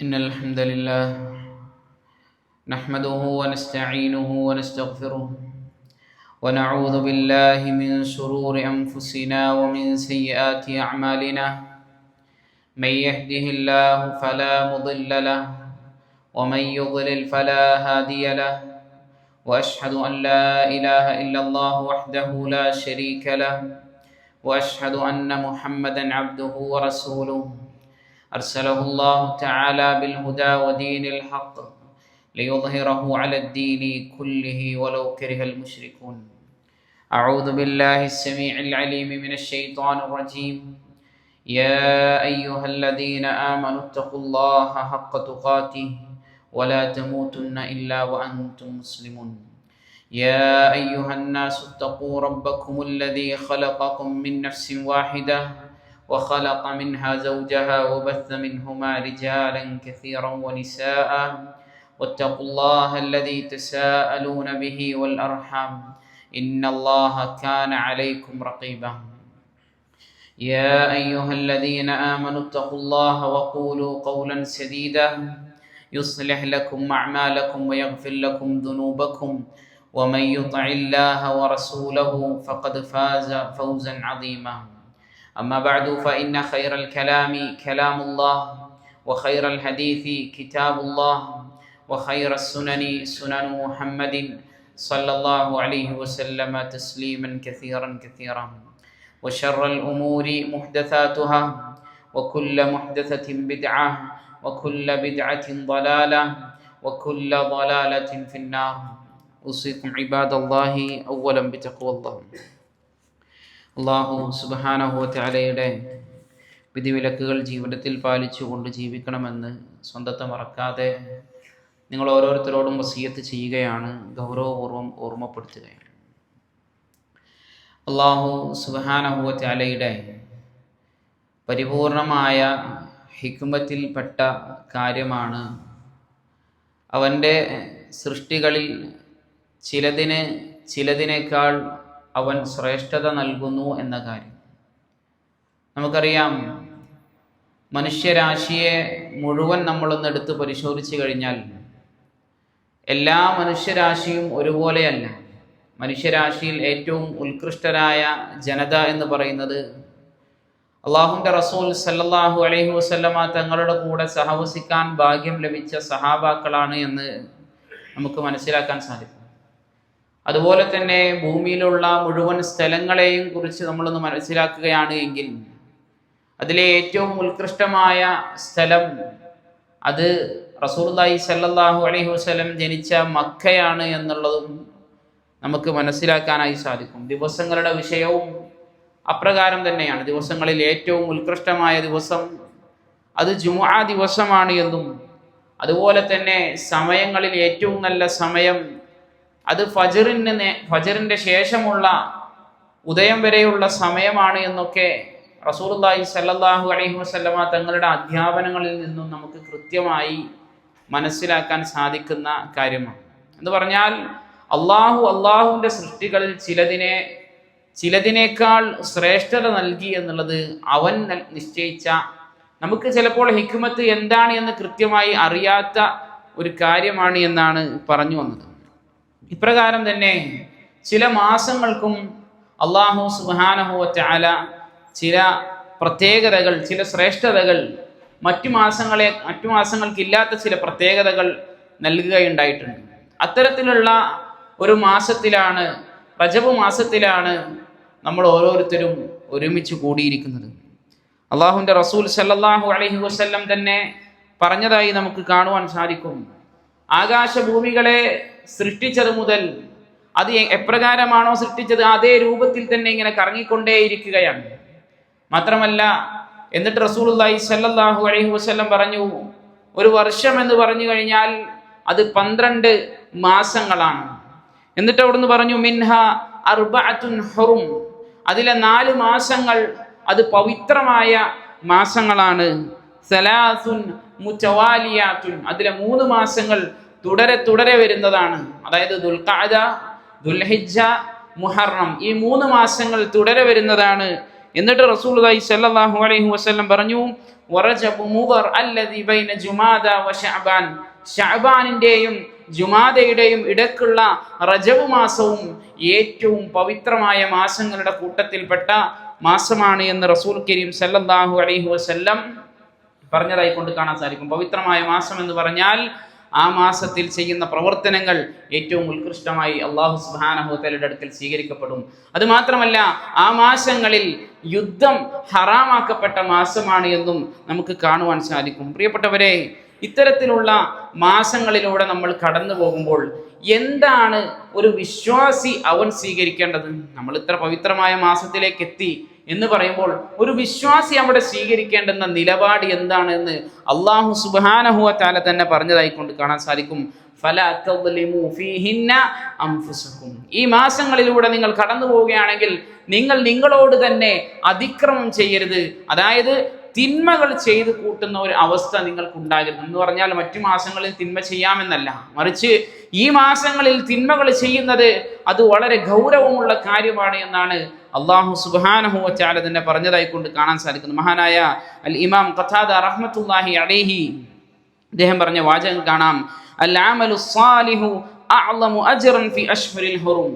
إن الحمد لله نحمده ونستعينه ونستغفره ونعوذ بالله من شرور أنفسنا ومن سيئات أعمالنا من يهده الله فلا مضل له ومن يضلل فلا هادي له وأشهد أن لا إله إلا الله وحده لا شريك له وأشهد أن محمدا عبده ورسوله أرسله الله تعالى بالهدى ودين الحق ليظهره على الدين كله ولو كره المشركون. أعوذ بالله السميع العليم من الشيطان الرجيم. يا أيها الذين آمنوا اتقوا الله حق تقاته ولا تموتن إلا وأنتم مسلمون. يا أيها الناس اتقوا ربكم الذي خلقكم من نفس واحدة وخلق منها زوجها وبث منهما رجالا كثيرا ونساء واتقوا الله الذي تساءلون به والأرحام إن الله كان عليكم رقيبا. يا أيها الذين آمنوا اتقوا الله وقولوا قولا سديدا يصلح لكم أعمالكم ويغفر لكم ذنوبكم ومن يطع الله ورسوله فقد فاز فوزا عظيما. أما بعد فإن خير الكلام كلام الله وخير الحديث كتاب الله وخير السنن سنن محمد صلى الله عليه وسلم تسليما كثيرا وشر الأمور محدثاتها وكل محدثة بدعة وكل بدعة ضلالة وكل ضلالة في النار. أوصيكم عباد الله أولا بتقوى الله. അള്ളാഹു സുബ്ഹാനഹു വ തആലയുടെ വിധിവിലക്കുകൾ ജീവിതത്തിൽ പാലിച്ചുകൊണ്ട് ജീവിക്കണമെന്ന് സ്വന്തത്തെ മറക്കാതെ നിങ്ങൾ ഓരോരുത്തരോടും വസിയത്ത് ചെയ്യുകയാണ്, ഗൗരവപൂർവ്വം ഓർമ്മപ്പെടുത്തുകയാണ്. അള്ളാഹു സുബ്ഹാനഹു വ തആലയുടെ പരിപൂർണമായ ഹിക്മത്തിൽപ്പെട്ട കാര്യമാണ് അവൻ്റെ സൃഷ്ടികളിൽ ചിലതിനേക്കാൾ അവൻ ശ്രേഷ്ഠത നൽകുന്നു എന്ന കാര്യം. നമുക്കറിയാം, മനുഷ്യരാശിയെ മുഴുവൻ നമ്മളൊന്നെടുത്ത് പരിശോധിച്ച് കഴിഞ്ഞാൽ എല്ലാ മനുഷ്യരാശിയും ഒരുപോലെയല്ല. മനുഷ്യരാശിയിൽ ഏറ്റവും ഉത്കൃഷ്ടരായ ജനത എന്ന് പറയുന്നത് അള്ളാഹുവിൻ്റെ റസൂൽ സല്ലല്ലാഹു അലൈഹി വസല്ലമ തങ്ങളുടെ കൂടെ സഹവസിക്കാൻ ഭാഗ്യം ലഭിച്ച സഹാബാക്കളാണ് എന്ന് നമുക്ക് മനസ്സിലാക്കാൻ സാധിക്കും. അതുപോലെ തന്നെ ഭൂമിയിലുള്ള മുഴുവൻ സ്ഥലങ്ങളെയും കുറിച്ച് നമ്മളൊന്ന് മനസ്സിലാക്കുകയാണ് എങ്കിൽ അതിലെ ഏറ്റവും ഉത്കൃഷ്ടമായ സ്ഥലം അത് റസൂലുള്ളാഹി സ്വല്ലല്ലാഹു അലൈഹി വസല്ലം ജനിച്ച മക്കയാണ് എന്നുള്ളതും നമുക്ക് മനസ്സിലാക്കാനായി സാധിക്കും. ദിവസങ്ങളുടെ വിഷയവും അപ്രകാരം തന്നെയാണ്. ദിവസങ്ങളിൽ ഏറ്റവും ഉത്കൃഷ്ടമായ ദിവസം അത് ജുമുഅ ദിവസമാണ് എന്നും അതുപോലെ തന്നെ സമയങ്ങളിൽ ഏറ്റവും നല്ല സമയം അത് ഫജ്റിന്റെ ശേഷമുള്ള ഉദയം വരെയുള്ള സമയമാണ് എന്നൊക്കെ റസൂലുള്ളാഹി സ്വല്ലല്ലാഹു അലൈഹി വസല്ലമ തങ്ങളുടെ അധ്യാപനങ്ങളിൽ നിന്നും നമുക്ക് കൃത്യമായി മനസ്സിലാക്കാൻ സാധിക്കുന്ന കാര്യമാണ്. എന്ന് പറഞ്ഞാൽ അള്ളാഹുവിൻ്റെ സൃഷ്ടികളിൽ ചിലതിനേക്കാൾ ശ്രേഷ്ഠത നൽകി എന്നുള്ളത് അവൻ നിശ്ചയിച്ച, നമുക്ക് ചിലപ്പോൾ ഹിക്മത്ത് എന്താണ് എന്ന് കൃത്യമായി അറിയാത്ത ഒരു കാര്യമാണ് എന്നാണ് പറഞ്ഞു വന്നത്. ഇപ്രകാരം തന്നെ ചില മാസങ്ങൾക്കും അല്ലാഹു സുബ്ഹാനഹു വ തആല ചില പ്രത്യേകതകൾ, ചില ശ്രേഷ്ഠതകൾ മറ്റു മാസങ്ങൾക്കില്ലാത്ത ചില പ്രത്യേകതകൾ നൽകുകയുണ്ടായിട്ടുണ്ട്. അത്തരത്തിലുള്ള ഒരു മാസത്തിലാണ്, റജബ് മാസത്തിലാണ് നമ്മൾ ഓരോരുത്തരും ഒരുമിച്ച് കൂടിയിരിക്കുന്നത്. അള്ളാഹുവിൻ്റെ റസൂൽ സല്ലല്ലാഹു അലൈഹി വസല്ലം തന്നെ പറഞ്ഞതായി നമുക്ക് കാണുവാൻ സാധിക്കും. ആകാശഭൂമികളെ സൃഷ്ടിച്ചത് മുതൽ അത് എപ്രകാരമാണോ സൃഷ്ടിച്ചത് അതേ രൂപത്തിൽ തന്നെ ഇങ്ങനെ കറങ്ങിക്കൊണ്ടേയിരിക്കുകയാണ്. മാത്രമല്ല, എന്നിട്ട് റസൂലുള്ളാഹി സ്വല്ലല്ലാഹു അലൈഹി വസല്ലം പറഞ്ഞു, ഒരു വർഷം എന്ന് പറഞ്ഞു കഴിഞ്ഞാൽ അത് 12 മാസങ്ങളാണ്. എന്നിട്ട് അവിടുന്ന് പറഞ്ഞു, മിൻഹ അർബഅത്തുൻ ഹുറും, അതിലെ 4 മാസങ്ങൾ അത് പവിത്രമായ മാസങ്ങളാണ്. സലാസുൻ മുതവാലിയാത്തുൻ, അതിലെ 3 മാസങ്ങൾ തുടരെ വരുന്നതാണ്. അതായത് ദുൽഖഅദ, ദുൽഹിജ്ജ, മുഹറം, ഈ 3 മാസങ്ങൾ തുടരെ വരുന്നതാണ് എന്നിട്ട് റസൂലുള്ളാഹി സ്വല്ലല്ലാഹു അലൈഹി വസല്ലം പറഞ്ഞു, വറജബു മുദർ അല്ലദി ബൈന ജുമാദ വശഅബാൻ, ശഅബാനിന്റെയും ജുമാദയുടെയും ഇടക്കുള്ള റജബ് മാസവും ഏറ്റവും പവിത്രമായ മാസങ്ങളുടെ കൂട്ടത്തിൽപ്പെട്ട മാസമാണ് എന്ന് റസൂൽ കരീം സല്ലല്ലാഹു അലൈഹി വസല്ലം പറഞ്ഞതായി കൊണ്ട് കാണാൻ സാധിക്കും. പവിത്രമായ മാസം എന്ന് പറഞ്ഞാൽ ആ മാസത്തിൽ ചെയ്യുന്ന പ്രവർത്തനങ്ങൾ ഏറ്റവും ഉത്കൃഷ്ടമായി അല്ലാഹു സുബ്ഹാനഹു വ തആലയുടെ അടുക്കൽ സ്വീകരിക്കപ്പെടും. അത് മാത്രമല്ല ആ മാസങ്ങളിൽ യുദ്ധം ഹറാമാക്കപ്പെട്ട മാസമാണ് എന്നും നമുക്ക് കാണുവാൻ സാധിക്കും. പ്രിയപ്പെട്ടവരെ, ഇത്തരത്തിലുള്ള മാസങ്ങളിലൂടെ നമ്മൾ കടന്നു പോകുമ്പോൾ എന്താണ് ഒരു വിശ്വാസി അവൻ സ്വീകരിക്കേണ്ടത്? നമ്മൾ ഇത്ര പവിത്രമായ മാസത്തിലേക്ക് എത്തി എന്ന് പറയുമ്പോൾ ഒരു വിശ്വാസി അവിടെ സ്വീകരിക്കേണ്ടുന്ന നിലപാട് എന്താണ് എന്ന് അല്ലാഹു സുബ്ഹാനഹു വ തആല തന്നെ പറഞ്ഞതായിക്കൊണ്ട് കാണാൻ സാധിക്കും. ഫലാ തദ്ലിമു ഫീഹിന്ന അൻഫുസകും, ഈ മാസങ്ങളിലൂടെ നിങ്ങൾ കടന്നു പോവുകയാണെങ്കിൽ നിങ്ങൾ നിങ്ങളോട് തന്നെ അതിക്രമം ചെയ്യരുത്. അതായത് തിന്മകൾ ചെയ്ത് കൂട്ടുന്ന ഒരു അവസ്ഥ നിങ്ങൾക്കുണ്ടാകരുത് എന്ന് പറഞ്ഞാൽ മറ്റു മാസങ്ങളിൽ തിന്മ ചെയ്യാമെന്നല്ല, മറിച്ച് ഈ മാസങ്ങളിൽ തിന്മകൾ ചെയ്യുന്നത് അത് വളരെ ഗൗരവമുള്ള കാര്യമാണ് എന്നാണ് അല്ലാഹു സുബ്ഹാനഹു വ തആല തന്നെ പറഞ്ഞതായിക്കൊണ്ട് കാണാൻ സാധിക്കുന്നു. മഹാനായ അൽ ഇമാം ഖതാദ റഹ്മത്തുള്ളാഹി അലൈഹി അദ്ദേഹം പറഞ്ഞ വാചകം കാണാം, അൽ അമലു സ്സാലിഹു അഅ്ളമു അജ്റൻ ഫി അശ്ഹുരിൽ ഹുറും,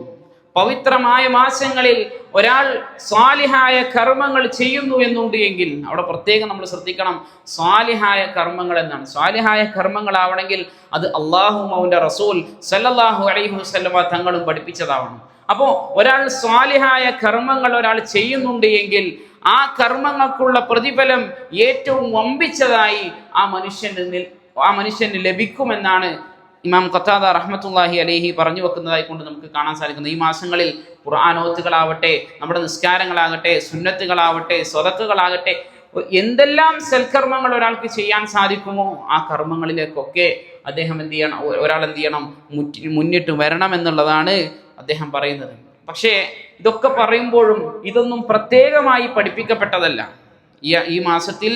പവിത്രമായ മാസങ്ങളിൽ ഒരാൾ സ്വാലിഹായ കർമ്മങ്ങൾ ചെയ്യുന്നു എന്നുണ്ട് എങ്കിൽ, അവിടെ പ്രത്യേകം നമ്മൾ ശ്രദ്ധിക്കണം, സ്വാലിഹായ കർമ്മങ്ങൾ എന്നാണ്. സ്വാലിഹായ കർമ്മങ്ങളാവണമെങ്കിൽ അത് അള്ളാഹുവും അവൻ്റെ റസൂൽ സല്ലല്ലാഹു അലൈഹി വസല്ലമ തങ്ങളും പഠിപ്പിച്ചതാവണം. അപ്പോൾ ഒരാൾ സ്വാലിഹായ കർമ്മങ്ങൾ ഒരാൾ ചെയ്യുന്നുണ്ട് എങ്കിൽ ആ കർമ്മങ്ങൾക്കുള്ള പ്രതിഫലം ഏറ്റവും വമ്പിച്ചതായി ആ മനുഷ്യന് ലഭിക്കുമെന്നാണ് ഇമാം ഖതാദ റഹ്മത്തുള്ളാഹി അലൈഹി പറഞ്ഞു വെക്കുന്നതായി കൊണ്ട് നമുക്ക് കാണാൻ സാധിക്കുന്നത്. ഈ മാസങ്ങളിൽ ഖുർആനോത്തുകളാവട്ടെ, നമ്മുടെ നിസ്കാരങ്ങളാകട്ടെ, സുന്നത്തുകളാവട്ടെ, സ്വതക്കുകളാകട്ടെ, എന്തെല്ലാം സൽക്കർമ്മങ്ങൾ ഒരാൾക്ക് ചെയ്യാൻ സാധിക്കുമോ ആ കർമ്മങ്ങളിലേക്കൊക്കെ അദ്ദേഹം ഒരാൾ എന്ത് ചെയ്യണം, മുന്നിട്ട് വരണം എന്നുള്ളതാണ് അദ്ദേഹം പറയുന്നത്. പക്ഷേ ഇതൊക്കെ പറയുമ്പോഴും ഇതൊന്നും പ്രത്യേകമായി പഠിപ്പിക്കപ്പെട്ടതല്ല. ഈ മാസത്തിൽ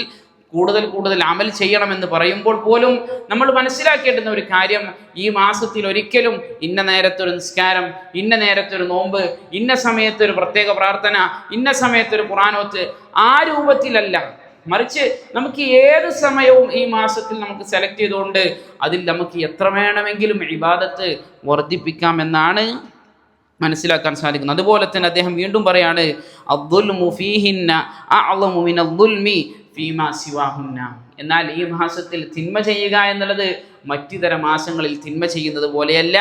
കൂടുതൽ അമൽ ചെയ്യണമെന്ന് പറയുമ്പോൾ പോലും നമ്മൾ മനസ്സിലാക്കേണ്ടുന്ന ഒരു കാര്യം, ഈ മാസത്തിൽ ഒരിക്കലും ഇന്ന നേരത്തൊരു നിസ്കാരം, ഇന്ന നേരത്തൊരു നോമ്പ്, ഇന്ന സമയത്തൊരു പ്രത്യേക പ്രാർത്ഥന, ഇന്ന സമയത്തൊരു ഖുർആനോത്ത്, ആ രൂപത്തിലല്ല, മറിച്ച് നമുക്ക് ഏത് സമയവും ഈ മാസത്തിൽ നമുക്ക് സെലക്ട് ചെയ്തുകൊണ്ട് അതിൽ നമുക്ക് എത്ര വേണമെങ്കിലും ഇബാദത്ത് വർദ്ധിപ്പിക്കാമെന്നാണ് മനസ്സിലാക്കാൻ സാധിക്കുന്നത്. അതുപോലെ തന്നെ അദ്ദേഹം വീണ്ടും പറയാണ്, അദ്ദുൽമു ഫീഹിന്ന അഅ്ളമു മിനദ്ദുൽമി ഫീമാ സിവാഹുന്ന, എന്നാൽ ഈ മാസത്തിൽ തിന്മ ചെയ്യുക എന്നുള്ളത് മറ്റിതര മാസങ്ങളിൽ തിന്മ ചെയ്യുന്നത് പോലെയല്ല,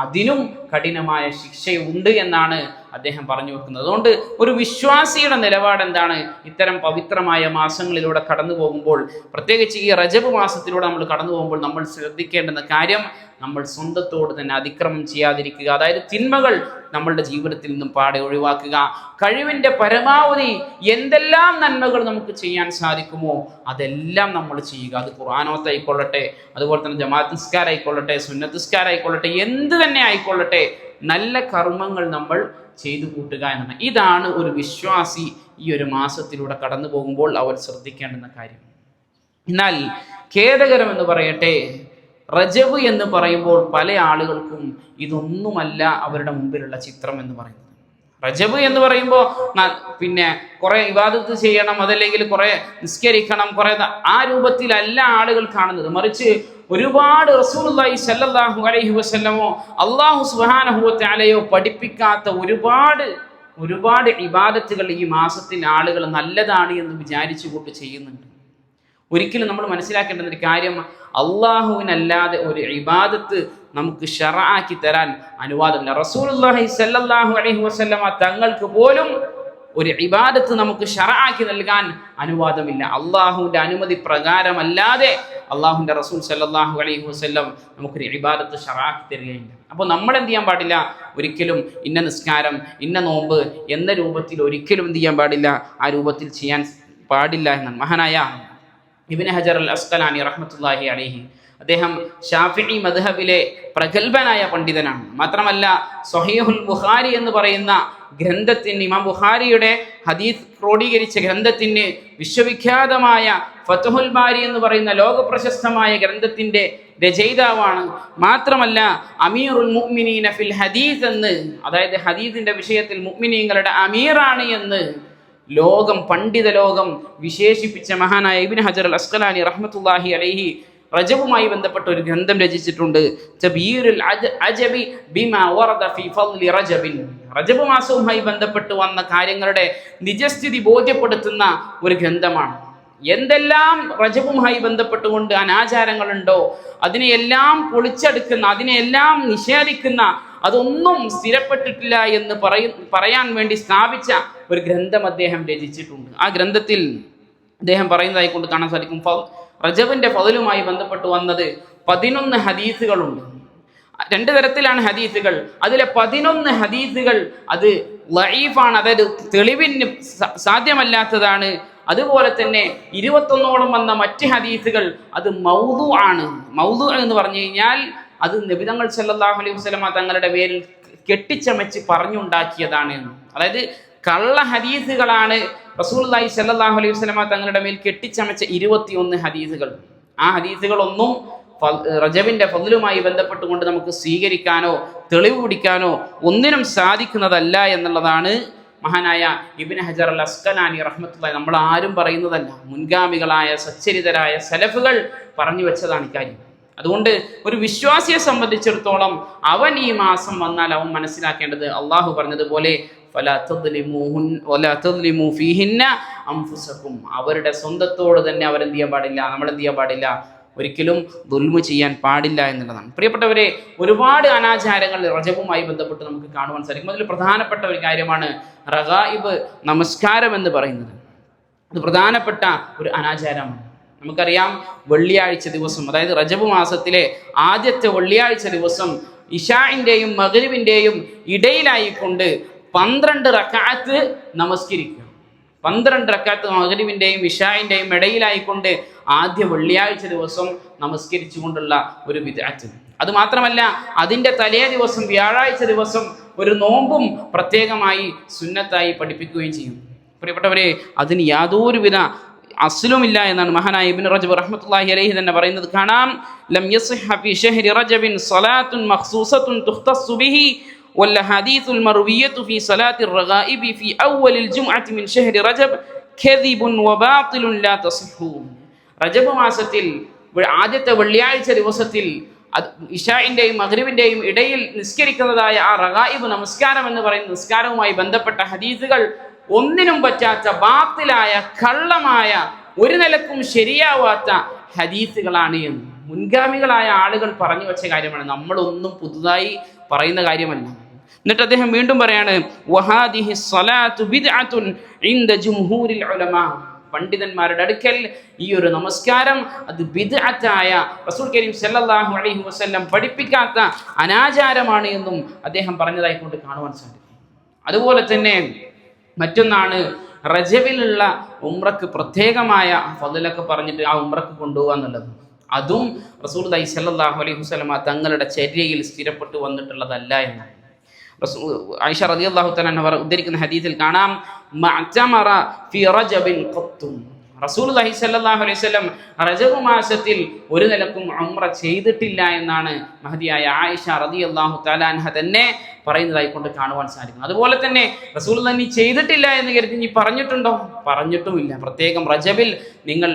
അതിനും കഠിനമായ ശിക്ഷയുണ്ട് എന്നാണ് അദ്ദേഹം പറഞ്ഞു വെക്കുന്നത്. അതുകൊണ്ട് ഒരു വിശ്വാസിയുടെ നിലപാട് എന്താണ്? ഇത്തരം പവിത്രമായ മാസങ്ങളിലൂടെ കടന്നു പോകുമ്പോൾ, പ്രത്യേകിച്ച് ഈ റജബ് മാസത്തിലൂടെ നമ്മൾ കടന്നു പോകുമ്പോൾ നമ്മൾ ശ്രദ്ധിക്കേണ്ടുന്ന കാര്യം, നമ്മൾ സ്വന്തത്തോട് തന്നെ അതിക്രമം ചെയ്യാതിരിക്കുക. അതായത് തിന്മകൾ നമ്മളുടെ ജീവിതത്തിൽ നിന്നും പാടെ ഒഴിവാക്കുക. കഴിവിൻ്റെ പരമാവധി എന്തെല്ലാം നന്മകൾ നമുക്ക് ചെയ്യാൻ സാധിക്കുമോ അതെല്ലാം നമ്മൾ ചെയ്യുക. അത് ഖുർആനോത്തായിക്കൊള്ളട്ടെ, അതുപോലെ തന്നെ ജമാഅത്ത് നിസ്കാരമായിക്കൊള്ളട്ടെ, സുന്നത്ത് നിസ്കാരമായിക്കൊള്ളട്ടെ, എന്ത് തന്നെ ആയിക്കൊള്ളട്ടെ, നല്ല കർമ്മങ്ങൾ നമ്മൾ ചെയ്തു കൂട്ടുക എന്നാണ്. ഇതാണ് ഒരു വിശ്വാസി ഈ ഒരു മാസത്തിലൂടെ കടന്നു പോകുമ്പോൾ അവർ ശ്രദ്ധിക്കേണ്ടുന്ന കാര്യം. എന്നാൽ ഖേദകരം എന്ന് പറയട്ടെ, റജബ് എന്ന് പറയുമ്പോൾ പല ആളുകൾക്കും ഇതൊന്നുമല്ല അവരുടെ മുമ്പിലുള്ള ചിത്രം എന്ന് പറയുന്നത്. റജബ് എന്ന് പറയുമ്പോൾ പിന്നെ കുറെ ഇബാദത്ത് ചെയ്യണം, അതല്ലെങ്കിൽ കുറെ നിസ്കരിക്കണം, കുറെ ആ രൂപത്തിലല്ല ആളുകൾ കാണുന്നത്. മറിച്ച് ഒരുപാട് റസൂലുള്ളാഹി സ്വല്ലല്ലാഹു അലൈഹി വസല്ലമോ അല്ലാഹു സുബ്ഹാനഹു വ തആലയോ പഠിപ്പിക്കാത്ത ഒരുപാട് ഇബാദത്തുകൾ ഈ മാസത്തിൽ ആളുകൾ നല്ലതാണ് എന്ന് വിചാരിച്ചുകൊണ്ട് ചെയ്യുന്നുണ്ട്. ഒരിക്കലും നമ്മൾ മനസ്സിലാക്കേണ്ടുന്ന ഒരു കാര്യം, അള്ളാഹുവിനല്ലാതെ ഒരു ഇബാദത്ത് നമുക്ക് ശറഅാക്കി തരാൻ അനുവാദമില്ല. റസൂലുള്ളാഹി സ്വല്ലല്ലാഹു അലൈഹി വസല്ലമ തങ്ങൾക്ക് പോലും ഒരു ഇബാദത്ത് നമുക്ക് ശറഅാക്കി നൽകാൻ അനുവാദമില്ല. അള്ളാഹുവിൻ്റെ അനുമതി പ്രകാരമല്ലാതെ അള്ളാഹുവിൻ്റെ റസൂൽ സ്വല്ലല്ലാഹു അലൈഹി വസല്ലം നമുക്കൊരു ഇബാദത്ത് ശറഅാക്കി തരികയില്ല. അപ്പോൾ നമ്മൾ എന്ത് ചെയ്യാൻ പാടില്ല? ഒരിക്കലും ഇന്ന നിസ്കാരം, ഇന്ന നോമ്പ് എന്ന രൂപത്തിൽ ഒരിക്കലും എന്ത് ചെയ്യാൻ പാടില്ല, ആ രൂപത്തിൽ ചെയ്യാൻ പാടില്ല എന്നാണ്. മഹാനായ ഇബ്നു ഹജർ അൽ അസ്ഖലാനി റഹ്മത്തുള്ളാഹി അലൈഹി അദ്ദേഹം ഷാഫിഈ മദ്ഹബിലെ പ്രഗൽഭനായ പണ്ഡിതനാണ്. മാത്രമല്ല സ്വഹീഹുൽ ബുഖാരി എന്ന് പറയുന്ന ഗ്രന്ഥത്തിന്, ഇമാം ബുഖാരിയുടെ ഹദീസ് ക്രോഡീകരിച്ച ഗ്രന്ഥത്തിന്, വിശ്വവിഖ്യാതമായ ഫത്ഹുൽ ബാരി എന്ന് പറയുന്ന ലോകപ്രശസ്തമായ ഗ്രന്ഥത്തിൻ്റെ രചയിതാവാണ്. മാത്രമല്ല അമീറുൽ മുഅ്മിനീന ഫിൽ ഹദീസ് എന്ന്, അതായത് ഹദീസിൻ്റെ വിഷയത്തിൽ മുഅ്മിനീങ്ങളുടെ അമീറാണ് എന്ന് ലോകം, പണ്ഡിത ലോകം വിശേഷിപ്പിച്ച മഹാനായ ഇബ്നു ഹജർ അൽ അസ്ഖലാനി റഹ്മത്തുള്ളാഹി അലൈഹി റജബുമായി ബന്ധപ്പെട്ട ഒരു ഗ്രന്ഥം രചിച്ചിട്ടുണ്ട്. തബീറുൽ അജബി ബിമാ വറദ ഫീ ഫളി റജബിൻ. റജബ് മാസവുമായി ബന്ധപ്പെട്ട് വന്ന കാര്യങ്ങളുടെ നിജസ്ഥിതി ബോധ്യപ്പെടുത്തുന്ന ഒരു ഗ്രന്ഥമാണ്. എന്തെല്ലാം റജബുമായി ബന്ധപ്പെട്ടുകൊണ്ട് അനാചാരങ്ങളുണ്ടോ അതിനെയെല്ലാം പൊളിച്ചെടുക്കുന്ന, അതിനെയെല്ലാം നിഷേധിക്കുന്ന, അതൊന്നും സ്ഥിരപ്പെട്ടിട്ടില്ല എന്ന് പറയാൻ വേണ്ടി സ്ഥാപിച്ച ഒരു ഗ്രന്ഥം അദ്ദേഹം രചിച്ചിട്ടുണ്ട്. ആ ഗ്രന്ഥത്തിൽ അദ്ദേഹം പറയുന്നതായി കൊണ്ട് കാണാൻ സാധിക്കും, റജബിന്റെ ഫളലുമായി ബന്ധപ്പെട്ട് വന്നത് 11 ഹദീസുകളുണ്ട്. 2 തരത്തിലാണ് ഹദീസുകൾ. അതിലെ 11 ഹദീസുകൾ അത് ലഈഫാണ്, അതായത് തെളിവിന് സാധ്യമല്ലാത്തതാണ്. അതുപോലെ തന്നെ 21ഓളം വന്ന മറ്റ് ഹദീസുകൾ അത് മൗദു ആണ്. മൗദു എന്ന് പറഞ്ഞു കഴിഞ്ഞാൽ അത് നബി തങ്ങൾ സല്ലല്ലാഹു അലൈഹി വസല്ലമ തങ്ങളുടെ പേരിൽ കെട്ടിച്ചമച്ച് പറഞ്ഞുണ്ടാക്കിയതാണ്. അതായത് കള്ള ഹദീസുകളാണ് റസൂലുള്ളാഹി സ്വല്ലല്ലാഹു അലൈഹി വസല്ലമ തങ്ങളുടെ മേൽ കെട്ടിച്ചമച്ച 21 ഹദീസുകൾ. ആ ഹദീസുകളൊന്നും റജബിന്റെ ഫളലുമായി ബന്ധപ്പെട്ടുകൊണ്ട് നമുക്ക് സ്വീകരിക്കാനോ തെളിവ് പിടിക്കാനോ ഒന്നിനും സാധിക്കുന്നതല്ല എന്നുള്ളതാണ് മഹാനായ ഇബ്നു ഹജർ അൽ അസ്ഖലാനി റഹ്മത്തുള്ളാഹി, നമ്മൾ ആരും പറയുന്നതല്ല, മുൻഗാമികളായ സച്ചരിതരായ സലഫുകൾ പറഞ്ഞു വെച്ചതാണ് ഇക്കാര്യം. അതുകൊണ്ട് ഒരു വിശ്വാസിയെ സംബന്ധിച്ചിടത്തോളം അവൻ ഈ മാസം വന്നാൽ അവൻ മനസ്സിലാക്കേണ്ടത് അള്ളാഹു പറഞ്ഞതുപോലെ അവരുടെ സ്വന്തത്തോട് തന്നെ അവരെന്ത് ചെയ്യാൻ പാടില്ല, നമ്മളെന്ത് ചെയ്യാൻ പാടില്ല, ഒരിക്കലും ദുൽമു ചെയ്യാൻ പാടില്ല എന്നുള്ളതാണ്. പ്രിയപ്പെട്ടവരെ, ഒരുപാട് അനാചാരങ്ങൾ റജബുമായി ബന്ധപ്പെട്ട് നമുക്ക് കാണുവാൻ സാധിക്കും. അതിൽ പ്രധാനപ്പെട്ട ഒരു കാര്യമാണ് റഗായിബ്, നമസ്കാരം എന്ന് പറയുന്നത്. അത് പ്രധാനപ്പെട്ട ഒരു അനാചാരമാണ്. നമുക്കറിയാം, വെള്ളിയാഴ്ച ദിവസം, അതായത് റജബ് മാസത്തിലെ ആദ്യത്തെ വെള്ളിയാഴ്ച ദിവസം ഇശാഇന്റെയും മഗ്രിബിന്റെയും ഇടയിലായിക്കൊണ്ട് 12 റക്അത്ത് നമസ്കരിക്കുക. 12 റക്അത്ത് മഗ്രിബിന്റെയും ഇശാഇന്റെയും ഇടയിലായിക്കൊണ്ട് ആദ്യ വെള്ളിയാഴ്ച ദിവസം നമസ്കരിച്ചുകൊണ്ടുള്ള ഒരു ബിദ്അത്ത്. അത് മാത്രമല്ല, അതിൻ്റെ തലേ ദിവസം വ്യാഴാഴ്ച ദിവസം ഒരു നോമ്പും പ്രത്യേകമായി സുന്നത്തായി പഠിപ്പിക്കുകയും ചെയ്യും. പ്രിയപ്പെട്ടവരെ, അതിന് യാതൊരുവിധ അസ്ലുമില്ല എന്നാണ് മഹാനായ ഇബ്നു റജബ് റഹ്മത്തുള്ളാഹി അലൈഹി തന്നെ പറയുന്നത് കാണാം. ലം യസ്ഹ ഫി ശഹ്രി റജബിൻ സ്വലാത്തുൻ മഖ്സൂസത്തുൻ തുഖ്തസ്സു ബിഹി വൽ ഹദീസുൽ മർവിയത്തു ഫി സലാത്തിർ റഗായിബി ഫി അവ്വലിൽ ജുംഅത്തി മിൻ ശഹ്രി റജബ് കദിബുൻ വബാതിലുൻ ലാ തസ്ഹു. റജബ് മാസത്തിൽ ആദ്യത്തെ വെള്ളിയാഴ്ച ദിവസത്തിൽ ഇശാഇന്റെയും മഗ്രിബിന്റെയും ഇടയിൽ നിസ്കരിക്കുന്നതായ ആ റഗായിബ് നമസ്കാരം എന്ന് പറയുന്ന നിസ്കാരവുമായി ബന്ധപ്പെട്ട ഹദീസുകൾ ഒന്നിനും പറ്റാത്ത ബാത്തിലായ കള്ളമായ ഒരു നിലക്കും ശരിയാവാത്ത ഹദീസുകളാണ് എന്ന് മുൻഗാമികളായ ആളുകൾ പറഞ്ഞു വെച്ച കാര്യമാണ്. നമ്മളൊന്നും പുതുതായി പറയുന്ന കാര്യമല്ല. എന്നിട്ട് അദ്ദേഹം വീണ്ടും പറയാണ്, വഹാദിഹി സ്വലാത്തു ബിദ്അത്തുൻ ഇൻദ ജുംഹൂരിൽ ഉലമാ. പണ്ഡിതന്മാരുടെ അടുക്കൽ ഈ ഒരു നമസ്കാരം അത് ബിദ്അത്തായ, റസൂൽ കരീം സല്ലല്ലാഹു അലൈഹി വസല്ലം പഠിപ്പിക്കാത്ത അനാചാരമാണ് എന്നും അദ്ദേഹം പറഞ്ഞതായി കൊണ്ട് കാണുവാൻ സാധിക്കും. അതുപോലെ തന്നെ മറ്റൊന്നാണ് റജബിലുള്ള ഉംറക്ക് പ്രത്യേകമായ ഫളലൊക്കെ പറഞ്ഞിട്ട് ആ ഉംറക്ക് കൊണ്ടുപോകുക എന്നുള്ളത്. അതും റസൂലുള്ളാഹി സ്വല്ലല്ലാഹു അലൈഹി വസല്ലം തങ്ങളുടെ ചര്യയിൽ സ്ഥിരപ്പെട്ടു വന്നിട്ടുള്ളതല്ല എന്നാണ്. ആയിഷ റളിയല്ലാഹു തആല അൻഹ ഉദ്ധരിക്കുന്ന ഹദീസിൽ കാണാം, മഅ്തമറ ഫി റജബിൻ ഖത്തും. റസൂലുള്ളാഹി സ്വല്ലല്ലാഹു അലൈഹി വസല്ലം റജബ് മാസത്തിൽ ഒരു നിലക്കും ഉംറ ചെയ്തിട്ടില്ല എന്നാണ് മഹദിയായ ആയിഷ റളിയല്ലാഹു തആല അൻഹ തന്നെ പറയുന്നതായി കൊണ്ട് കാണുവാൻ സാധിക്കും. അതുപോലെ തന്നെ റസൂലുള്ളാഹി നീ ചെയ്തിട്ടില്ല എന്ന് കരുതി നീ പറഞ്ഞിട്ടുണ്ടോ? പറഞ്ഞിട്ടുമില്ല. പ്രത്യേകം റജബിൽ നിങ്ങൾ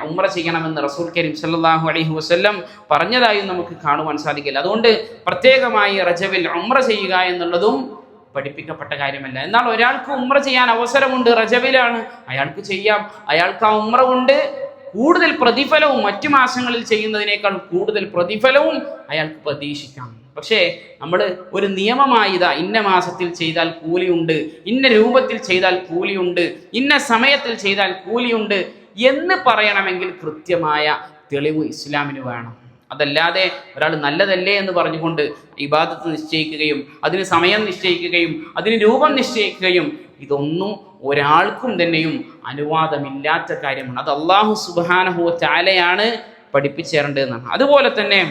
ഉംറ ചെയ്യണമെന്ന് റസൂൽ കരീം സല്ലല്ലാഹു അലൈഹി വസല്ലം പറഞ്ഞതായും നമുക്ക് കാണുവാൻ സാധിക്കില്ല. അതുകൊണ്ട് പ്രത്യേകമായി റജബിൽ ഉംറ ചെയ്യുക എന്നുള്ളതും പഠിപ്പിക്കപ്പെട്ട കാര്യമല്ല. എന്നാൽ ഒരാൾക്ക് ഉംറ ചെയ്യാൻ അവസരമുണ്ട്, റജബിലാണ്, അയാൾക്ക് ചെയ്യാം. അയാൾക്ക് ആ ഉംറ കൊണ്ട് കൂടുതൽ പ്രതിഫലവും മറ്റു മാസങ്ങളിൽ ചെയ്യുന്നതിനേക്കാൾ കൂടുതൽ പ്രതിഫലവും അയാൾക്ക് പ്രതീക്ഷിക്കാം. പക്ഷേ നമ്മൾ ഒരു നിയമമായി ഇന്ന മാസത്തിൽ ചെയ്താൽ കൂലിയുണ്ട്, ഇന്ന രൂപത്തിൽ ചെയ്താൽ കൂലിയുണ്ട്, ഇന്ന സമയത്തിൽ ചെയ്താൽ കൂലിയുണ്ട് എന്ന് പറയണമെങ്കിൽ കൃത്യമായ തെളിവ് ഇസ്ലാമിന് വേണം. അതല്ലാതെ ഒരാൾ നല്ലതല്ലേ എന്ന് പറഞ്ഞുകൊണ്ട് ഇബാദത്ത് നിശ്ചയിക്കുകയും അതിന് സമയം നിശ്ചയിക്കുകയും അതിന് രൂപം നിശ്ചയിക്കുകയും ഇതൊന്നും ഒരാൾക്കും തന്നെയും അനുവാദമില്ലാത്ത കാര്യമാണ്. അത് അല്ലാഹു സുബ്ഹാനഹു വ തആലയാണ് പഠിപ്പിച്ചേരേണ്ടതെന്നാണ്. അതുപോലെ തന്നെ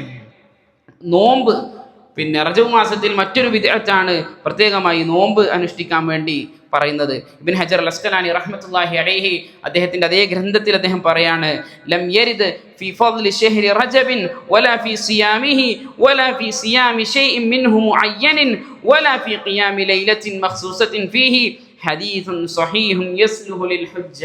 നോമ്പ്, റജബ് മാസത്തിൽ മറ്റൊരു ബിദ്അത്താണ് പ്രത്യേകമായി നോമ്പ് അനുഷ്ഠിക്കാൻ വേണ്ടി പറയുന്നത്. ഇബ്നു ഹജർ അൽ അസ്ഖലാനി റഹ്മത്തുള്ളാഹി അലൈഹി അദ്ദേഹത്തിന്റെ അതേ ഗ്രന്ഥത്തിൽ അദ്ദേഹം പറയാണ്, ലം യരിദ് ഫി ഫദ്ലി ശഹ്രി റജബിൻ വലാ ഫി സിയാമിഹി വലാ ഫി സിയാമി ഷൈഇൻ മിൻഹു മുഅയ്യനിൻ വലാ ഫി ഖിയാമി ലൈലത്തിൻ മഖ്സൂസത്തിൻ ഫീഹി ഹദീസുൻ സ്വഹീഹുൻ യസ്ലുഹു ലിൽ ഹുജ്ജ.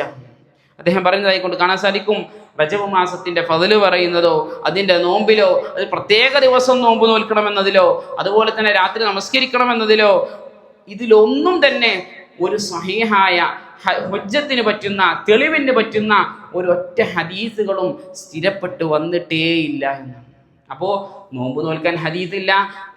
അദ്ദേഹം പറയുന്നതായിക്കൊണ്ട് കാണാൻ സാധിക്കും, റജബ് മാസത്തിന്റെ ഫضല് പറയുന്നതോ അതിന്റെ നോമ്പിലോ, അത് പ്രത്യേക ദിവസം നോമ്പ് നോൽക്കണമെന്നതിലോ അതുപോലെ തന്നെ രാത്രി നമസ്കരിക്കണമെന്നതിലോ ഇതിലൊന്നും തന്നെ ഒരു സ്വഹീഹായ ഹുജ്ജത്തിന് പറ്റുന്ന, തെളിവിന് പറ്റുന്ന ഒരൊറ്റ ഹദീസുകളും സ്ഥിരപ്പെട്ടു വന്നിട്ടേയില്ല എന്നാണ്. അപ്പോൾ നോമ്പ് നോൽക്കാൻ ഹദീസില്ല,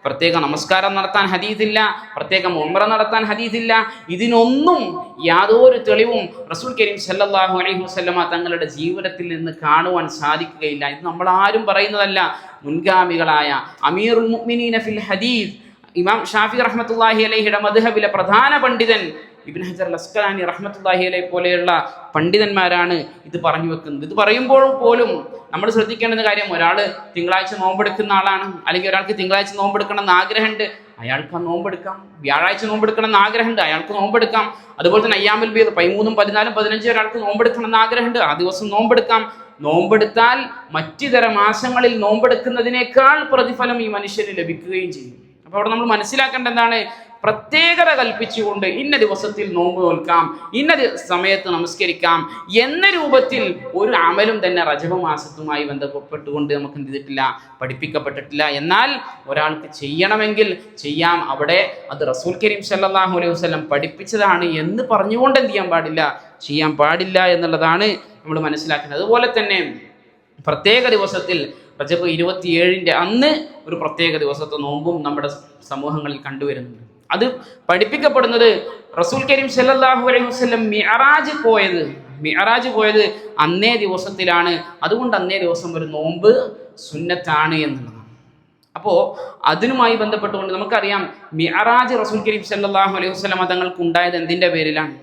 പ്രത്യേക നമസ്കാരം നടത്താൻ ഹദീസില്ല, പ്രത്യേകം ഉംറ നടത്താൻ ഹദീസില്ല. ഇതിനൊന്നും യാതൊരു തെളിവും റസൂൽ കരീം സല്ലല്ലാഹു അലൈഹി വസല്ലമ തങ്ങളുടെ ജീവിതത്തിൽ നിന്ന് കാണുവാൻ സാധിക്കുകയില്ല. ഇത് നമ്മൾ ആരും പറയുന്നതല്ല. മുൻഗാമികളായ അമീറുൽ മുഅ്മിനീന ഫിൽ ഹദീസ് ഇമാം ഷാഫി റഹ്മത്തുള്ളാഹി അലൈഹിയുടെ മദ്ഹബിലെ പ്രധാന പണ്ഡിതൻ ഇബ്നു ഹജർ അൽ അസ്ഖലാനി റഹ്മത്തുള്ളാഹി അലൈഹി പോലെയുള്ള പണ്ഡിതന്മാരാണ് ഇത് പറഞ്ഞു വെക്കുന്നത്. ഇത് പറയുമ്പോൾ പോലും നമ്മൾ ശ്രദ്ധിക്കേണ്ടുന്ന കാര്യം, ഒരാൾ തിങ്കളാഴ്ച നോമ്പെടുക്കുന്ന ആളാണ്, അല്ലെങ്കിൽ ഒരാൾക്ക് തിങ്കളാഴ്ച നോമ്പെടുക്കണം എന്ന് ആഗ്രഹമുണ്ട്, അയാൾക്ക് ആ നോമ്പെടുക്കാം. വ്യാഴാഴ്ച നോമ്പെടുക്കണം എന്ന് ആഗ്രഹമുണ്ട്, അയാൾക്ക് നോമ്പെടുക്കാം. അതുപോലെ തന്നെ അയ്യാമുൽ ബീദ് 13, 14, 15 ഒരാൾക്ക് നോമ്പെടുക്കണം എന്ന് ആഗ്രഹമുണ്ട്, ആ ദിവസം നോമ്പെടുക്കാം. നോമ്പെടുത്താൽ മറ്റിതര മാസങ്ങളിൽ നോമ്പെടുക്കുന്നതിനേക്കാൾ പ്രതിഫലം ഈ മനുഷ്യന് ലഭിക്കുകയും ചെയ്യും. അപ്പോൾ അവിടെ നമ്മൾ മനസ്സിലാക്കേണ്ട എന്താണ്? പ്രത്യേകത കൽപ്പിച്ചുകൊണ്ട് ഇന്ന ദിവസത്തിൽ നോമ്പ് നോൽക്കാം, ഇന്ന സമയത്ത് നമസ്കരിക്കാം എന്ന രൂപത്തിൽ ഒരു അമലും തന്നെ റജബ് മാസത്തുമായി ബന്ധപ്പെട്ടുകൊണ്ട് നമുക്ക് എന്ത് ചെയ്തിട്ടില്ല, പഠിപ്പിക്കപ്പെട്ടിട്ടില്ല. എന്നാൽ ഒരാൾക്ക് ചെയ്യണമെങ്കിൽ ചെയ്യാം. അവിടെ അത് റസൂൽ കരീം സല്ലല്ലാഹു അലൈഹി വസല്ലം പഠിപ്പിച്ചതാണ് എന്ന് പറഞ്ഞുകൊണ്ട് എന്ത് ചെയ്യാൻ പാടില്ല, ചെയ്യാൻ പാടില്ല എന്നുള്ളതാണ് നമ്മൾ മനസ്സിലാക്കുന്നത്. അതുപോലെ തന്നെ പ്രത്യേക ദിവസത്തിൽ റജബ് 27 അന്ന് ഒരു പ്രത്യേക ദിവസത്തെ നോമ്പും നമ്മുടെ സമൂഹങ്ങളിൽ കണ്ടുവരുന്നുണ്ട്. അത് പഠിപ്പിക്കപ്പെടുന്നത് റസൂൽ കരീം സല്ലല്ലാഹു അലൈഹി വസല്ലം മിഅറാജ് പോയത് അന്നേ ദിവസത്തിലാണ്. അതുകൊണ്ട് അന്നേ ദിവസം ഒരു നോമ്പ് സുന്നത്താണ് എന്നുള്ളതാണ്. അപ്പോൾ അതിനുമായി ബന്ധപ്പെട്ടുകൊണ്ട് നമുക്കറിയാം, മിഅറാജ് റസൂൽ കരീം സല്ലല്ലാഹു അലൈഹി വസല്ലം തങ്ങൾക്ക് ഉണ്ടായത് എന്തിൻ്റെ പേരിലാണ്?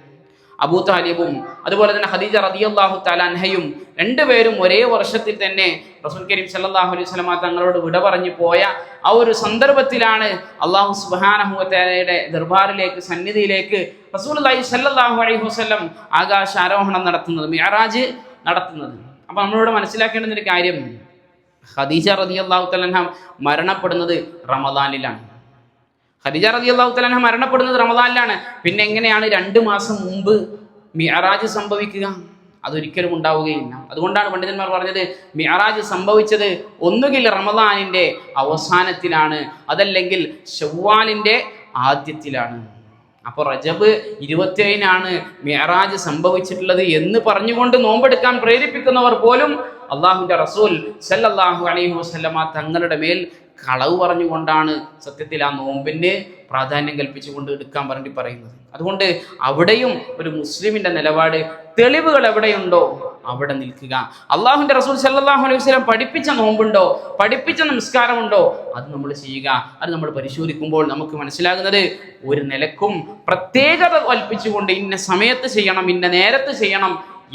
അബൂ താലിബും അതുപോലെ തന്നെ ഖദീജ റളിയല്ലാഹു തആല അൻഹയും രണ്ടുപേരും ഒരേ വർഷത്തിൽ തന്നെ റസൂൽ കരീം സല്ലല്ലാഹു അലൈഹി വസല്ലം തങ്ങളോട് വിട പറഞ്ഞു പോയ ആ ഒരു സന്ദർഭത്തിലാണ് അല്ലാഹു സുബ്ഹാനഹു വ തആലയുടെ ദർബാറിലേക്ക്, സന്നിധിയിലേക്ക് റസൂലുള്ളാഹി സല്ലല്ലാഹു അലൈഹി വസല്ലം ആകാശാരോഹണം നടത്തുന്നത്, മിഅറാജ് നടത്തുന്നത്. അപ്പോൾ നമ്മളിവിടെ മനസ്സിലാക്കേണ്ടുന്ന ഒരു കാര്യം, ഖദീജ റളിയല്ലാഹു തആല അൻഹ മരണപ്പെടുന്നത് റമദാനിലാണ്. ഖദീജ റളിയല്ലാഹു തആല അൻഹ മരണപ്പെടുന്നത് റമദാനിലാണ്. പിന്നെ എങ്ങനെയാണ് 2 മാസം മുമ്പ് മിഅറാജ് സംഭവിക്കുക? അതൊരിക്കലും ഉണ്ടാവുകയില്ല. അതുകൊണ്ടാണ് പണ്ഡിതന്മാർ പറഞ്ഞത്, മിഅറാജ് സംഭവിച്ചത് ഒന്നുകിൽ റമദാനിന്റെ അവസാനത്തിലാണ്, അതല്ലെങ്കിൽ ശവ്വാലിന്റെ ആദ്യത്തിലാണ്. അപ്പോൾ റജബ് 27 മിഅറാജ് സംഭവിച്ചിട്ടുള്ളത് എന്ന് പറഞ്ഞുകൊണ്ട് നോമ്പെടുക്കാൻ പ്രേരിപ്പിക്കുന്നവർ പോലും അള്ളാഹുവിന്റെ റസൂൽ സല്ലല്ലാഹു അലൈഹി വസല്ലമ തങ്ങളുടെ മേൽ കളവ് പറഞ്ഞുകൊണ്ടാണ് സത്യത്തിൽ ആ നോമ്പിന് പ്രാധാന്യം കൽപ്പിച്ചുകൊണ്ട് എടുക്കാൻ വേണ്ടി പറയുന്നത്. അതുകൊണ്ട് അവിടെയും ഒരു മുസ്ലിമിന്റെ നിലപാട്, തെളിവുകൾ എവിടെയുണ്ടോ അവിടെ നിൽക്കുക. അള്ളാഹുവിന്റെ റസൂൽ സല്ലല്ലാഹു അലൈഹി വസല്ലം പഠിപ്പിച്ച നോമ്പുണ്ടോ, പഠിപ്പിച്ച നമസ്കാരമുണ്ടോ, അത് നമ്മൾ ചെയ്യുക. അത് നമ്മൾ പരിശോധിക്കുമ്പോൾ നമുക്ക് മനസ്സിലാകുന്നത്, ഒരു നിലക്കും പ്രത്യേകത കൽപ്പിച്ചുകൊണ്ട് ഇന്ന സമയത്ത് ചെയ്യണം, ഇന്ന നേരത്ത് ചെയ്യണം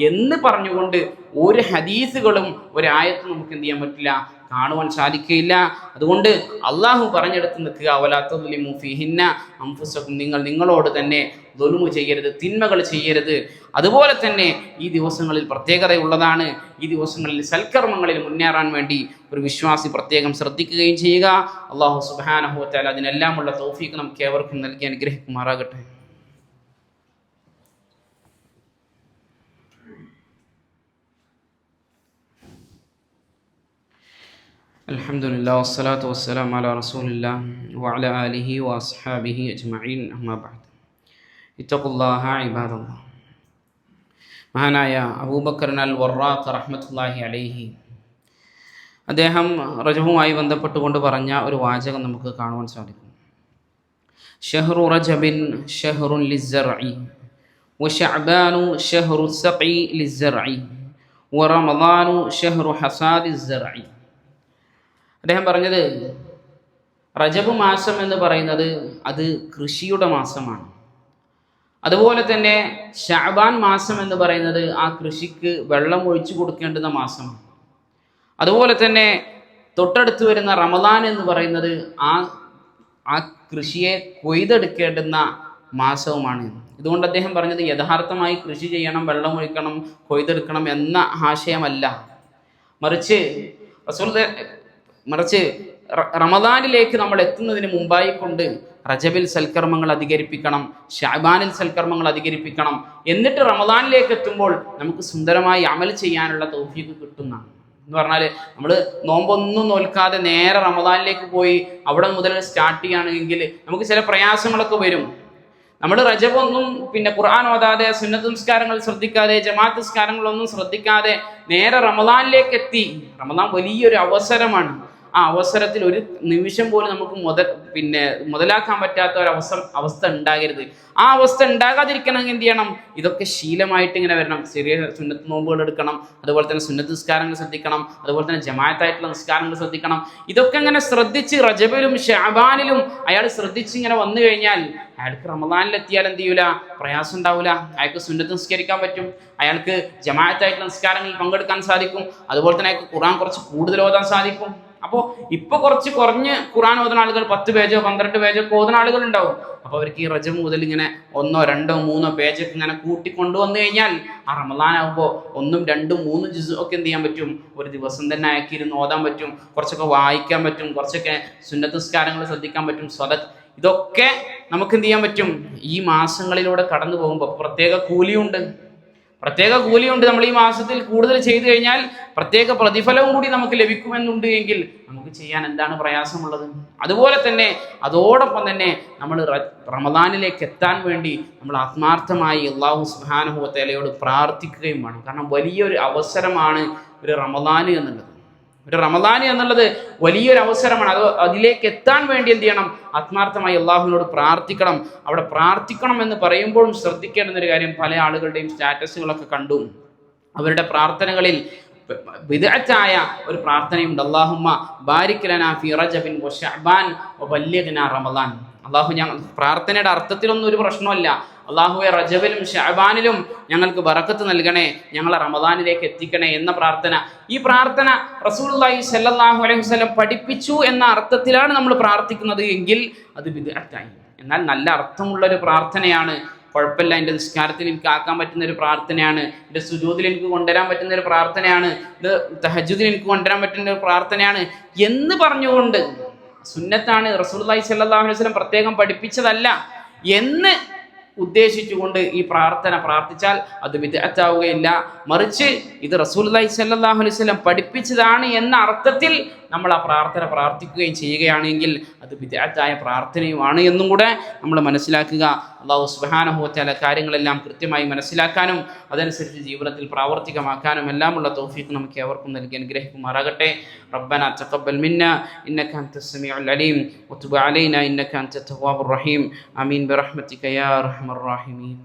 എന്ന് പറഞ്ഞുകൊണ്ട് ഒരു ഹദീസുകളും ഒരു ആയത്തും നമുക്ക് എന്ത് ചെയ്യാൻ പറ്റില്ല, കാണുവാൻ സാധിക്കുകയില്ല. അതുകൊണ്ട് അള്ളാഹു പറഞ്ഞെടുത്ത് നിൽക്കുക, വലാ തദ്ലിമു ഫീഹിന്ന അൻഫുസകും, നിങ്ങൾ നിങ്ങളോട് തന്നെ ദുൽമു ചെയ്യരുത്, തിന്മകൾ ചെയ്യരുത്. അതുപോലെ തന്നെ ഈ ദിവസങ്ങളിൽ പ്രത്യേകതയുള്ളതാണ്. ഈ ദിവസങ്ങളിൽ സൽക്കർമ്മങ്ങളിൽ മുന്നേറാൻ വേണ്ടി ഒരു വിശ്വാസി പ്രത്യേകം ശ്രദ്ധിക്കുകയും ചെയ്യുക. അള്ളാഹു സുബ്ഹാനഹു വ തആല അതിനെല്ലാമുള്ള തൗഫീഖ് നമുക്ക് ഏവർക്കും നൽകി അനുഗ്രഹിക്കുമാറാകട്ടെ. അൽഹംദുലില്ലാഹി വസ്സലാത്തു വസ്സലാമു അലാ റസൂലില്ലാഹി വഅലാ ആലിഹി വഅസ്ഹാബിഹി അജ്മഈൻ. അമ്മാ ബഅദ്. ഇത്തഖുല്ലാഹ ഇബാദല്ലാഹ്. മഹാനായ അബൂബക്കർ അൽ വറാഖ് റഹ്മത്തുള്ളാഹി അലൈഹി അദ്ദേഹം റജബുമായി ബന്ധപ്പെട്ടുകൊണ്ട് പറഞ്ഞ ഒരു വാചകം നമുക്ക് കാണുവാൻ സാധിക്കും. ഷഹ്റു റജബിൻ ഷഹ്റുൻ ലിസ്സർഇ വശഅബാനു ഷഹ്റു സഖി ലിസ്സർഇ വറമളാനു ഷഹ്റു ഹസാദിസ്സർഇ. അദ്ദേഹം പറഞ്ഞത്, റജബ് മാസം എന്ന് പറയുന്നത് അത് കൃഷിയുടെ മാസമാണ്. അതുപോലെ തന്നെ ശഅബാൻ മാസം എന്ന് പറയുന്നത് ആ കൃഷിക്ക് വെള്ളം ഒഴിച്ചു കൊടുക്കേണ്ടുന്ന മാസമാണ്. അതുപോലെ തന്നെ തൊട്ടടുത്ത് വരുന്ന റമദാൻ എന്ന് പറയുന്നത് ആ കൃഷിയെ കൊയ്തെടുക്കേണ്ടുന്ന മാസവുമാണ്. ഇതുകൊണ്ട് അദ്ദേഹം പറഞ്ഞത് യഥാർത്ഥമായി കൃഷി ചെയ്യണം, വെള്ളം ഒഴിക്കണം, കൊയ്തെടുക്കണം എന്ന ആശയമല്ല, മറിച്ച് റമദാനിലേക്ക് നമ്മൾ എത്തുന്നതിന് മുമ്പായി കൊണ്ട് റജബിൽ സൽക്കർമ്മങ്ങൾ അധികരിപ്പിക്കണം, ശഅബാനിൽ സൽക്കർമ്മങ്ങൾ അധികരിപ്പിക്കണം. എന്നിട്ട് റമദാനിലേക്ക് എത്തുമ്പോൾ നമുക്ക് സുന്ദരമായി അമൽ ചെയ്യാനുള്ള തൗഫീഖ് കിട്ടുന്നതാണ്. എന്ന് പറഞ്ഞാൽ നമ്മൾ നോമ്പൊന്നും നോൽക്കാതെ നേരെ റമദാനിലേക്ക് പോയി അവിടെ മുതൽ സ്റ്റാർട്ട് ചെയ്യുകയാണെങ്കിൽ നമുക്ക് ചില പ്രയാസങ്ങളൊക്കെ വരും. നമ്മൾ റജബൊന്നും ഖുർആൻ ഓതാതെ, സുന്നത്ത് നിസ്കാരങ്ങൾ ശ്രദ്ധിക്കാതെ, ജമാഅത്ത് നിസ്കാരങ്ങളൊന്നും ശ്രദ്ധിക്കാതെ നേരെ റമദാനിലേക്ക് എത്തി. റമദാൻ വലിയൊരു അവസരമാണ്. ആ അവസരത്തിൽ ഒരു നിമിഷം പോലും നമുക്ക് മുതലാക്കാൻ പറ്റാത്ത ഒരു അവസ്ഥ ഉണ്ടാകരുത്. ആ അവസ്ഥ ഉണ്ടാകാതിരിക്കണമെങ്കിൽ എന്ത് ചെയ്യണം? ഇതൊക്കെ ശീലമായിട്ട് ഇങ്ങനെ വരണം. ചെറിയ സുന്നത്ത് നോമ്പുകൾ എടുക്കണം, അതുപോലെ തന്നെ സുന്നത്ത് നിസ്കാരങ്ങൾ ശ്രദ്ധിക്കണം, അതുപോലെ തന്നെ ജമാഅത്തായിട്ടുള്ള നിസ്കാരങ്ങൾ ശ്രദ്ധിക്കണം. ഇതൊക്കെ ഇങ്ങനെ ശ്രദ്ധിച്ച് റജബിലും ശഅബാനിലും അയാൾ ശ്രദ്ധിച്ച് ഇങ്ങനെ വന്നു കഴിഞ്ഞാൽ അയാൾക്ക് റമദാനിലെത്തിയാൽ എന്ത് ചെയ്യൂല? പ്രയാസം ഉണ്ടാവില്ല. അയാൾക്ക് സുന്നത്ത് നിസ്കരിക്കാൻ പറ്റും, അയാൾക്ക് ജമാഅത്തായിട്ടുള്ള നിസ്കാരങ്ങളിൽ പങ്കെടുക്കാൻ സാധിക്കും, അതുപോലെ തന്നെ അയാൾക്ക് ഖുർആൻ കുറച്ച് കൂടുതൽ ഓതാൻ സാധിക്കും. അപ്പോൾ ഇപ്പൊ കുറച്ച് കുറഞ്ഞ് ഖുർആൻ ഓതുന്ന ആളുകൾ 10 പേജോ 12 പേജോ ഒക്കെ ഓതുന്ന ആളുകൾ ഉണ്ടാവും. അപ്പോൾ അവർക്ക് ഈ റജബ് മുതൽ ഇങ്ങനെ 1, 2, 3 പേജൊക്കെ ഇങ്ങനെ കൂട്ടിക്കൊണ്ടുവന്നു കഴിഞ്ഞാൽ ആ റമദാനാകുമ്പോൾ 1, 2, 3 ജുസ് ഒക്കെ എന്ത് ചെയ്യാൻ പറ്റും? ഒരു ദിവസം തന്നെ ആക്കിയിരുന്ന് ഓതാൻ പറ്റും, കുറച്ചൊക്കെ വായിക്കാൻ പറ്റും, കുറച്ചൊക്കെ സുന്നത്ത് നിസ്കാരങ്ങൾ ശ്രദ്ധിക്കാൻ പറ്റും, സ്വദഖ്. ഇതൊക്കെ നമുക്ക് എന്ത് ചെയ്യാൻ പറ്റും? ഈ മാസങ്ങളിലൂടെ കടന്നു പോകുമ്പോൾ പ്രത്യേക കൂലിയുണ്ട്. നമ്മൾ ഈ മാസത്തിൽ കൂടുതൽ ചെയ്തു കഴിഞ്ഞാൽ പ്രത്യേക പ്രതിഫലവും കൂടി നമുക്ക് ലഭിക്കുമെന്നുണ്ട്. എങ്കിൽ നമുക്ക് ചെയ്യാൻ എന്താണ് പ്രയാസമുള്ളത്? അതുപോലെ തന്നെ അതോടൊപ്പം തന്നെ നമ്മൾ റമദാനിലേക്ക് എത്താൻ വേണ്ടി നമ്മൾ ആത്മാർത്ഥമായി അല്ലാഹു സുബ്ഹാനഹു വ തആലയോട് പ്രാർത്ഥിക്കുകയും വേണം. കാരണം വലിയൊരു അവസരമാണ് ഒരു റമദാൻ എന്നുള്ളത് വലിയൊരു അവസരമാണ്. അതിലേക്ക് എത്താൻ വേണ്ടി എന്ത് ചെയ്യണം? ആത്മാർത്ഥമായി അള്ളാഹുവിനോട് പ്രാർത്ഥിക്കണം. അവിടെ പ്രാർത്ഥിക്കണം എന്ന് പറയുമ്പോഴും ശ്രദ്ധിക്കേണ്ടുന്നൊരു കാര്യം, പല ആളുകളുടെയും സ്റ്റാറ്റസുകളൊക്കെ കണ്ടു. അവരുടെ പ്രാർത്ഥനകളിൽ ബിദ്അത്തായ ഒരു പ്രാർത്ഥനയുണ്ട്. അല്ലാഹുമ്മ ബാരിക് ലനാ ഫീ റജബിൻ വ ശഅബാൻ വ ബല്ലിഗ്നാ റമദാൻ. അള്ളാഹു, ഞങ്ങൾ പ്രാർത്ഥനയുടെ അർത്ഥത്തിലൊന്നും ഒരു പ്രശ്നമല്ല. അള്ളാഹുവെ, റജബിലും ശഅബാനിലും ഞങ്ങൾക്ക് ബറക്കത്ത് നൽകണേ, ഞങ്ങളെ റമദാനിലേക്ക് എത്തിക്കണേ എന്ന പ്രാർത്ഥന. ഈ പ്രാർത്ഥന റസൂലുള്ളാഹി സ്വല്ലല്ലാഹു അലൈഹി വസല്ലം പഠിപ്പിച്ചു എന്ന അർത്ഥത്തിലാണ് നമ്മൾ പ്രാർത്ഥിക്കുന്നത് എങ്കിൽ അത് ബിദ്അത്തായി. എന്നാൽ നല്ല അർത്ഥമുള്ളൊരു പ്രാർത്ഥനയാണ്, കുഴപ്പമില്ല, എൻ്റെ നിസ്കാരത്തിൽ എനിക്ക് ആക്കാൻ പറ്റുന്ന ഒരു പ്രാർത്ഥനയാണ്, എൻ്റെ സുജൂദിൽ എനിക്ക് കൊണ്ടുവരാൻ പറ്റുന്ന ഒരു പ്രാർത്ഥനയാണ്, ഇത് തഹജ്ജുദിൽ എനിക്ക് കൊണ്ടുവരാൻ പറ്റുന്ന ഒരു പ്രാർത്ഥനയാണ് എന്ന് പറഞ്ഞുകൊണ്ട്, സുന്നത്താണ്, റസൂലുള്ളാഹി സ്വല്ലല്ലാഹു അലൈഹി വസല്ലം പ്രത്യേകം പഠിപ്പിച്ചതല്ല എന്ന് ഉദ്ദേശിച്ചുകൊണ്ട് ഈ പ്രാർത്ഥന പ്രാർത്ഥിച്ചാൽ അത് ബിദ്അത്താവുകയില്ല. മറിച്ച് ഇത് റസൂലുള്ളാഹി സ്വല്ലല്ലാഹു അലൈഹി വസല്ലം പഠിപ്പിച്ചതാണ് എന്ന അർത്ഥത്തിൽ നമ്മൾ ആ പ്രാർത്ഥന പ്രാർത്ഥിക്കുകയും ചെയ്യുകയാണെങ്കിൽ അത് ബിദ്അത്തായ പ്രാർത്ഥനയുമാണ് എന്നും കൂടെ നമ്മൾ മനസ്സിലാക്കുക. അല്ലാഹു സുബ്ഹാനഹു വ തആല കാര്യങ്ങളെല്ലാം കൃത്യമായി മനസ്സിലാക്കാനും അതനുസരിച്ച് ജീവിതത്തിൽ പ്രാവർത്തികമാക്കാനും എല്ലാമുള്ള തൗഫീഖ് നമുക്ക് ഏവർക്കും നൽകി അനുഗ്രഹിക്കുമാറാകട്ടെ. റബ്ബനാ തഖബ്ബൽ മിന്നാ ഇന്നക അൻതസ് സമീഉൽ അലീം വതുബ് അലൈനാ ഇന്നക അൻതത് തവ്വാബുർ റഹീം. ആമീൻ ബിറഹ്മതിക യാ അർഹമർ റഹീമീൻ.